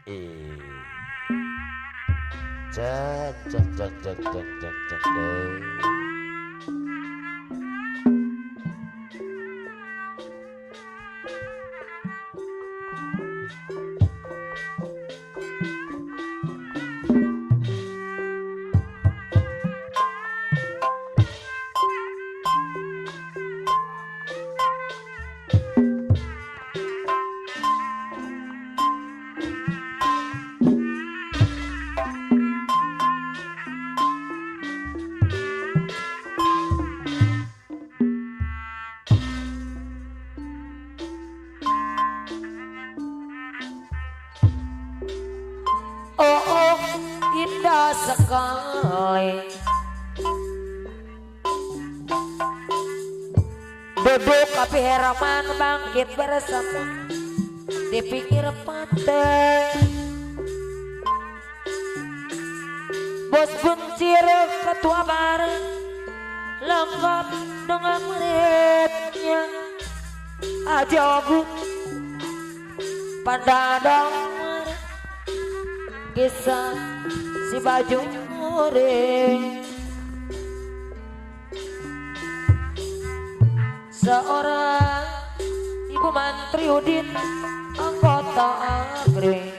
Ih. Cek cek cek cek cek cek cek deh. Oh, indah sekali duduk api harapan bangkit bersama di pinggir pantai. Bos buncir ketua bareng lengkap dengan muridnya ajogu pandadang kisah si baju murid. Seorang ibu mantri udin anggota agri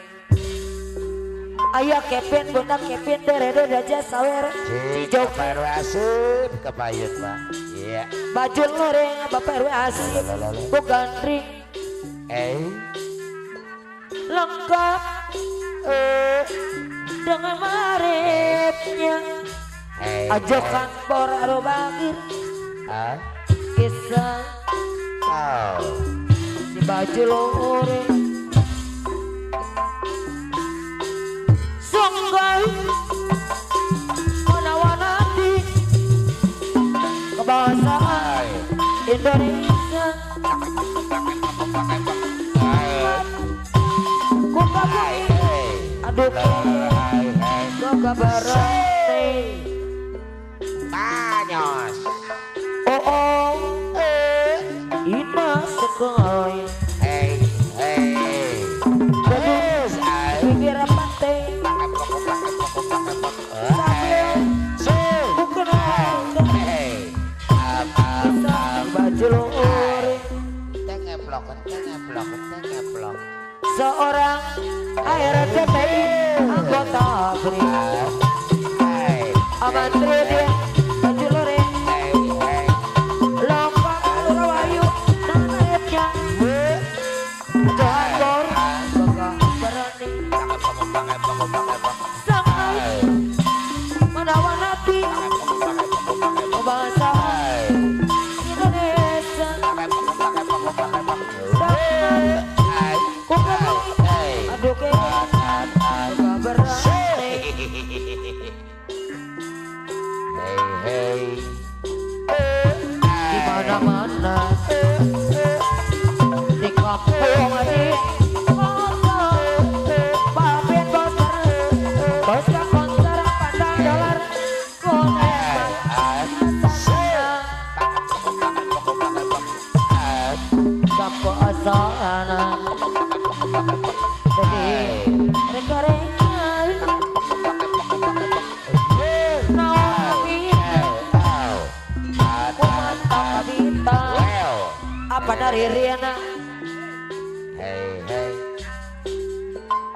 ayah Kevin bunda Kevin derede daja sawer Cik Bapak RW Asip kepayun Pak. Iya. baju loreng bapak RW asik bukan ring lengkap dengan maripnya ajokan boraro bagir kisah si baju lore sungguh menawanati kebahasaan Indonesia ku kagumi aduh ku kabarane Banyos. oh indah sekali duduk pinggir pantai sambil bukan bisa baju lore Tengeplok. seorang ARTPI anggota ABRI amantri dia baju lore lompat rawayu dan ayatnya Johor bakal berani sangat menawan hati bahasa Indonesia sangat aduh kayak berani di mana-mana di kampung di kota babin bos konser pandang dolar konek sampo asana jadi reka-reka apa dari Riana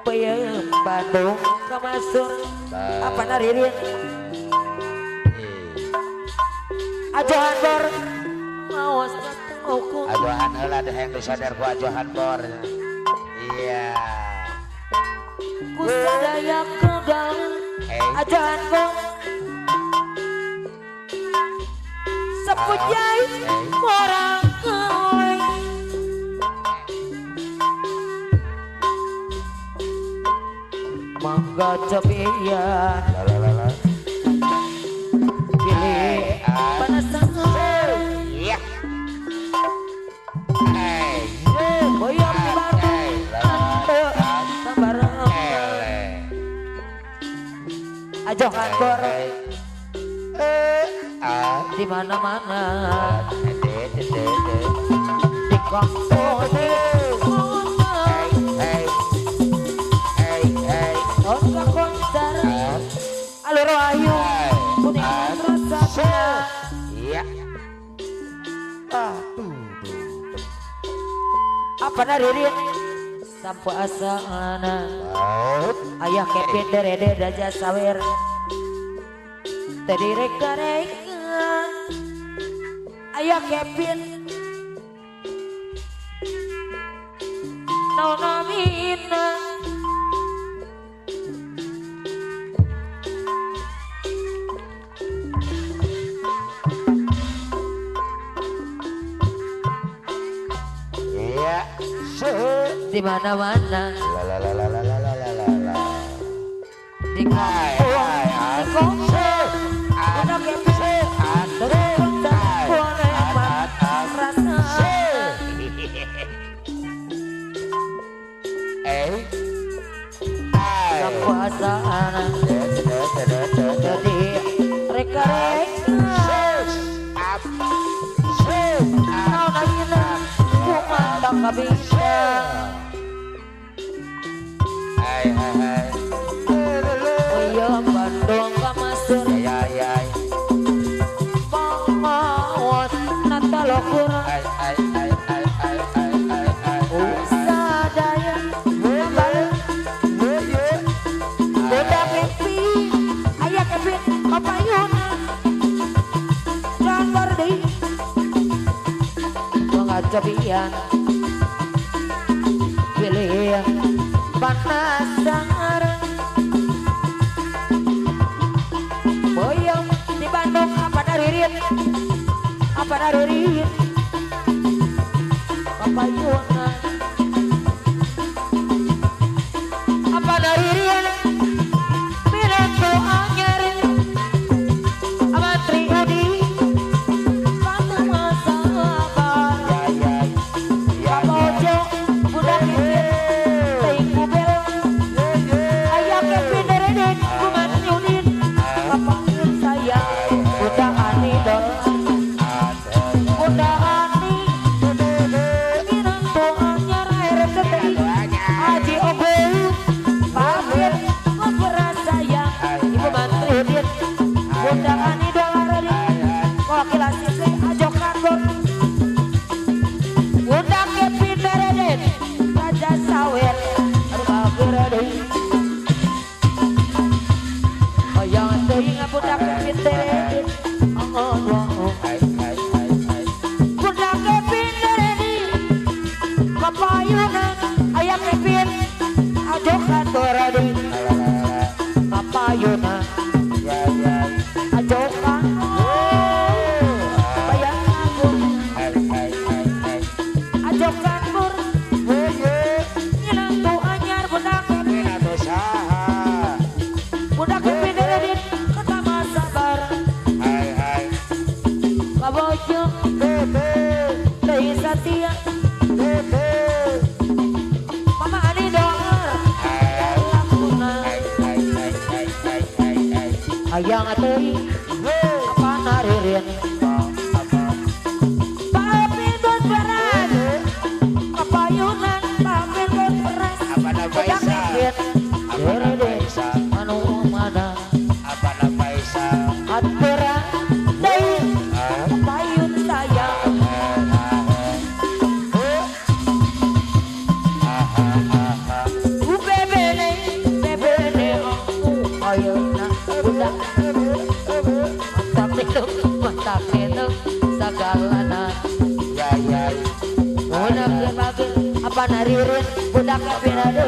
peyem Bandung kemasuk apa dari Riana ajohan bor mawas hukum ajohan heula ada yang disadar ku ajohan bor. Iya. ku sadaya kegal ajohan bor sepujai orang mangga cepian pilih panasan Iya. boyong di Bandung sambarang ajohan bor di mana-mana di kampung di kota apa naririn sampo asalana ayah Kevin derede daja sawer tadi reka ayah Kevin nona mina di mana-mana di kampung ada Kevin terus boleh rasa kepuasaan jadi reka-reka nau nangina cuma tak bisa oh iya Bandung kamasur pangawat natalokur usadaya balik udah Kevin ayah Kevin papayuna jangan berdi mengacapian pilih panas dangar boyong di Bandung apa naririn papayuna apa naririn pireto anyar amatri udi patu masabar kabojo budak Kevin teing kubel ayah Kevin dereden kuman nyudin kapangin saya budak ani don budak ani pireto anyar air setei aji ogo pamir ngobrol saya ibu mantri udin budak ani dolar wakil asisi ajo kantor budak Kevin dereden raja sawer rumah berade yang teing budak Kevin dereden budak Kevin dereden papayuna ayah Kevin ajo kantor ade papayuna ajo kantor bayang aku ajo kantor ngilang tu anyar budak Kevin dereden ketama sabar kabojo teh satia mama ani doar lakuna ayang atei apa naririn papindut beras kapayunan papindut beras budak Kevin dereden anu mana aturan deui payun saya bebene ayeuna budak mantap itu sagalana budak Kevin apa naririn budak Kevin ade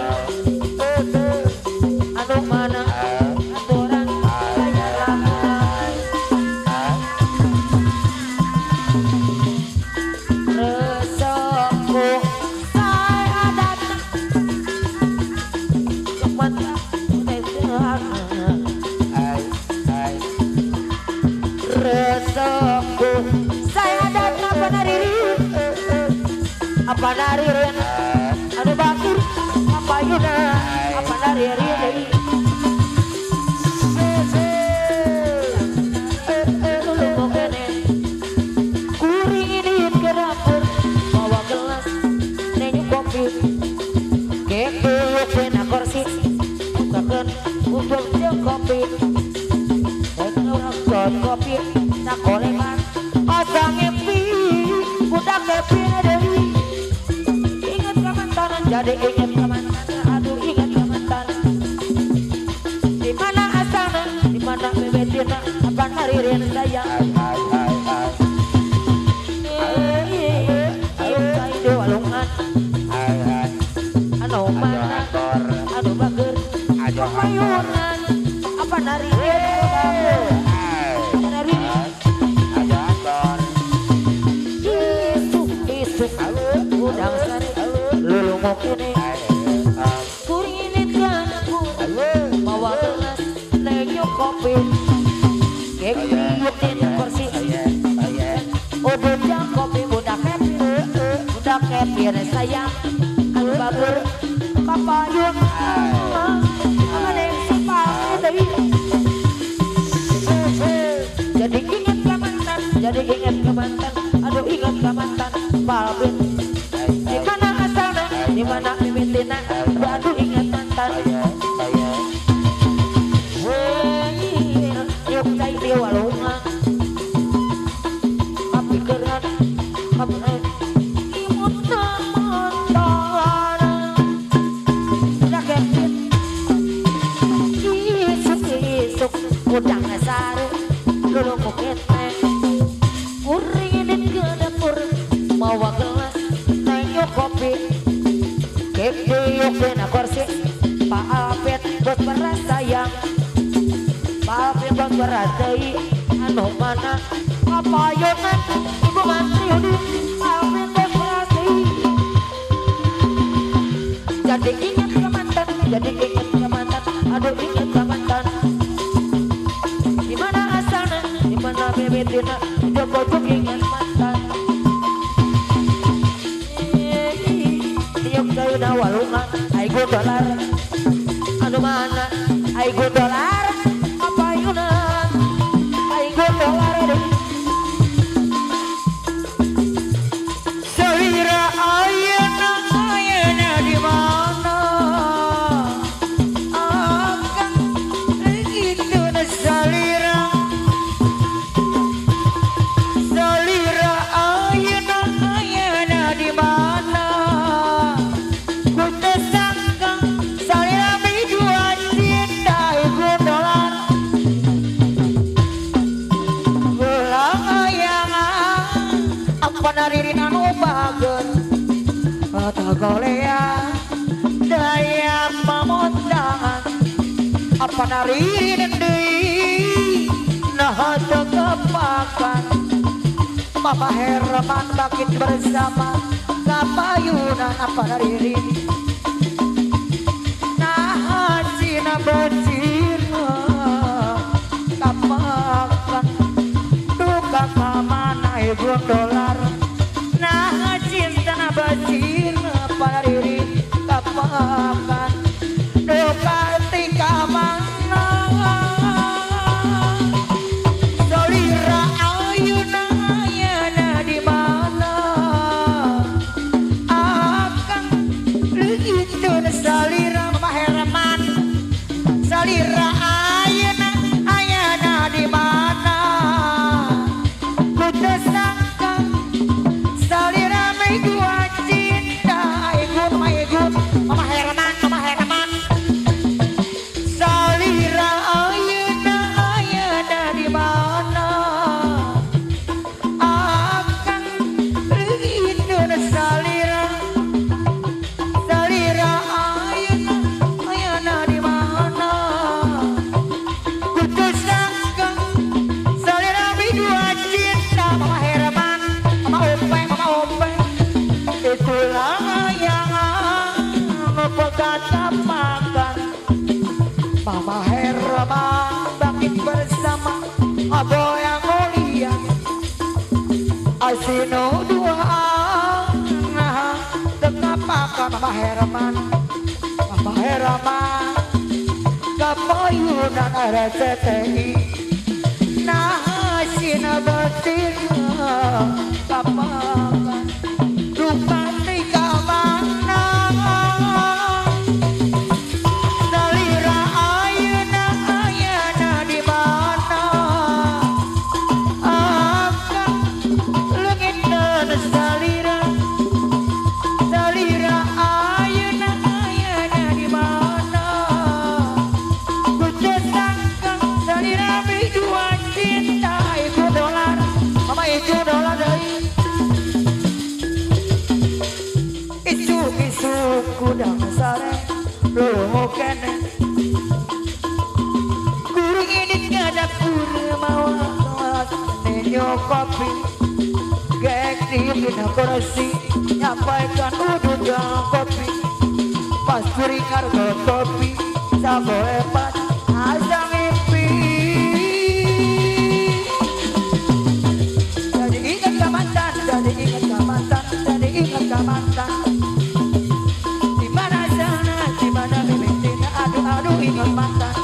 anu mana aturan saya lakukan resoku saya datang mantap resoku saya datang apa naririn anu bakir papayuna apa naririn kuring ini ke dapur bawa gelas nenyu kopi keke kena kursi bukakan untuk kopi dengan orang son kopi tak koleman asang ngepi budak Kevin deui ingat jadi ingat ke mantan, aduh ingat ke mantan. Di mana asalnya, di mana bebetina, apa haririn sayang. Ayo kai di walungan, anu mana, anu bager, pemayunan, apa haririn, haririn. Isuk, udang sari, lulungok ini. Kurinitkan aku, bawa gelas, lenyuk kopi. Kek biutin kursi, udah kopi budak happy sayang. Anu bager, kapayun, ada yang simpang tadi. Jadi ingat ke mantan, jadi ingat ke mantan. Aduh ingat ke mantan, Balbin. Di mana asalnya, di mana mimitina. Aduh ingat mantan. Yuk cai di walungan. Tapi keran, tapi imut mantan. Udah kepit. Isuk, udang sari, lulung kuketeng. Uringin ke dapur, bawa gelas, nengok kopi. Kek diuk kena kursi, Pak Apit bos beras sayang. Pak Apit bos beras dahi, anu mana, kapayunan, ibu mantri udin, Pak Apit bos beras dahi. Jadi ingat ke mantan, jadi ingat ke mantan, aduh ingat ke mantan. Di mana asalnya, di mana bebetina, Joko ingat mantan. Yuk kayu na walungan, aigo dolar. Anu mana, aigo dolar, apa yunan, aigo dolar deh. Salira ayana di mana? Akan itu na salira. Salira ayana di mana? Ku tersangka salira bijuan cinta iku dolar. Gelang ayangan apa naririn anu bager. Kata golea daya pamondangan apa naririn deui nah tekepakan. Mama Herman bakit bersama kapayunan apa naririn. Nah cina becirna kapakan duka kamana ibu dolar. Nah cinta na becirna apa naririn kapakan duka tika mana. Salira ayuna ayana di mana? Akan itu salira Mama Herman. Salira ayana ayana di mana? Ku tersangka salira megua cinta ikut Mama Herman, Mama Herman. Salira ayana ayana di mana? Akan itu salira. Salira ayana ayana di mana? Ku tersangka salira berdua cinta Mama Herman, Mama Ope. Itulah yang berkata makan. Mama Herman bakit bersama Abo yang mulia. Asino dua nah tekapakan Mama Herman. Mama Herman kapayunan RCTI. Nah sina betina kapakan duka tika mana. Salira ayana ayana di mana? Akan lengit dan salira. Salira ayana bola deui isu-isu kudang sare lomo kene kuring ini kada pur mau nenyo kopi gek di kursi nyampaikan udang kopi pas kuring harga kopi sabo hebat asang mimpi jadi ingat ke mantan jadi ingat ke mantan jadi ingat ke mantan di mana sana di mana mimpinya aduh ingat mantan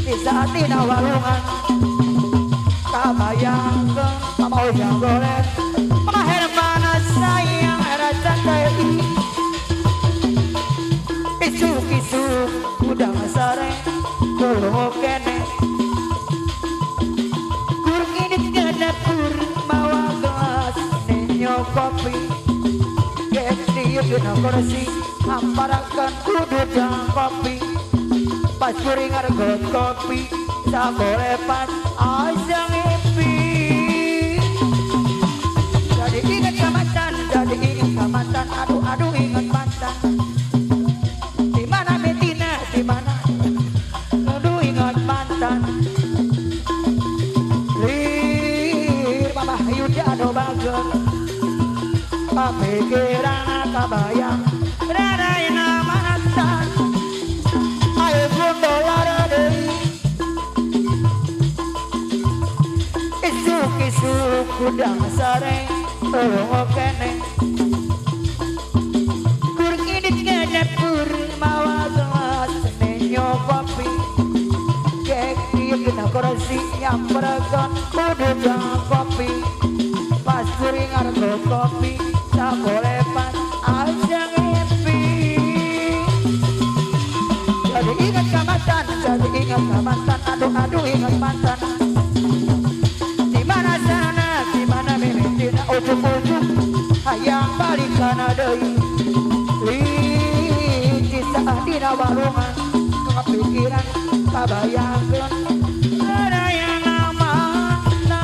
di saat ini walungan kabayangkan mau yang boleh mama hermana sayang rasa deui isu-isu udang sare tolong kene kurang ini ke dapur bawa gelas nenyo kopi gek diuk dina kursi hamparakan udang kopi pas kuring harga kopi sabole pas asang mimpi jadi ingat ke mantan jadi ingat ke mantan aduh ingat mantan di mana betina di mana aduh ingat mantan lir mama yudi ado bager papikiran kabayang radayna mantan ayo gondolar deui isu kudang sare tolong kene kurang ini ke dapur mawa gelas nenyo kopi gek diuk dina kursi nyamperakan udang kopi pas kuring harga kopi sabole pas asang mimpi jadi ingat ke mantan jadi ingat ke mantan aduh ingat mantan ujung-ujung hayang balikan deui di saat dina walungan kepikiran kabayangkeun ada yang mantan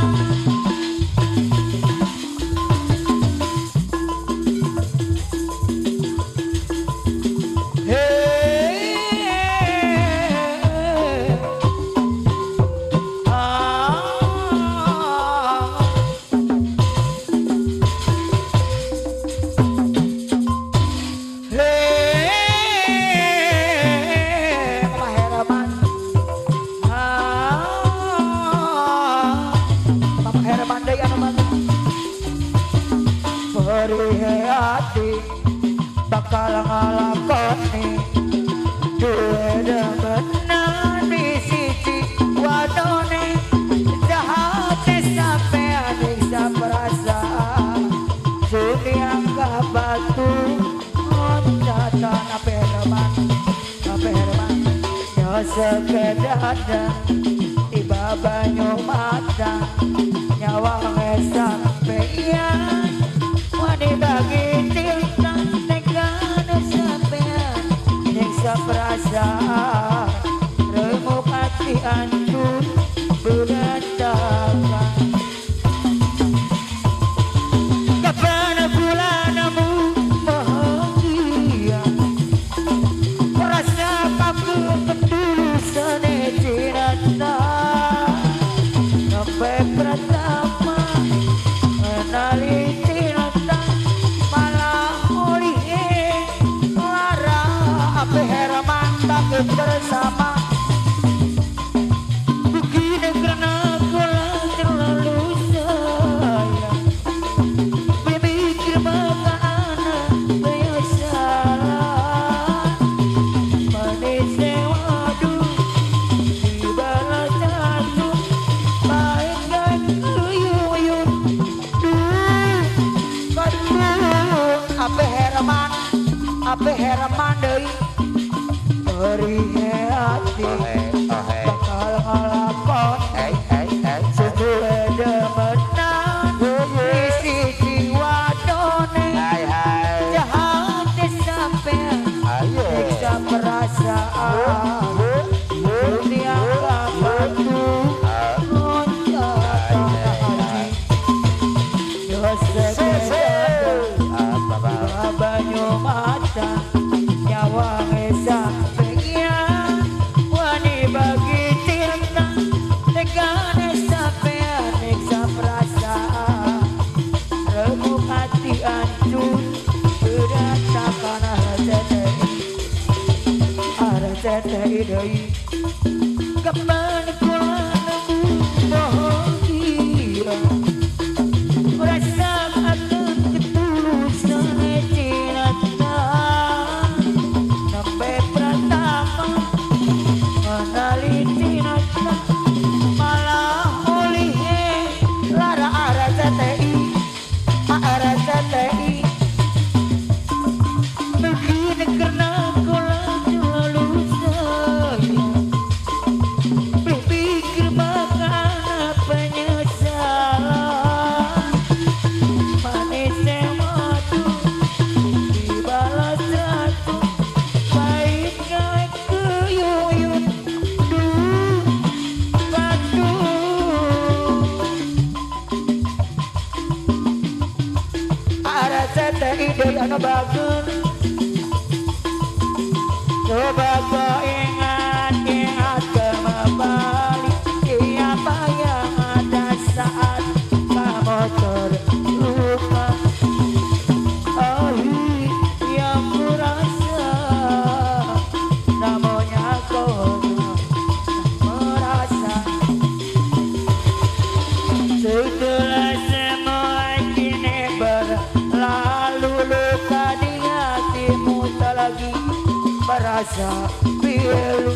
hati bakal ngalakoni duwe demenan di sisi wadone jahat sampean bisa perasaan dunia batu loncatan apa herman ya sekedar tiba banyu mata nyawa sampean dibagi cinta tekan sampean nyiksa perasaan remuk hati hancur berantakan kapan bulanmu bahagia rasa aku ketulusan cinta sampai pertama menali bersama begini karena aku terlalu sayang berpikir maka anak biasa manis waduh di balas satu baik uyun apa herman deui beri hati bakal ngalakon sesuai demenan di sisi wadone jahat sampean nyiksa perasaan dunia batu deui kapan kula bahagia rasa akan ketulusan cinta sampai pertama menaliti nata malah mulih lara arah CTI begini karena kula selalu sayang berpikir bakal penyesalan manisnya madu dibalas satu baiknya keyuyut arah CTI dari anak bagus coba kau ingat kembali apa yang ada saat kamu terluka yang kurasa namanya kau merasa setelah semua kini berlalu luka di hatimu tak lagi merasa pilu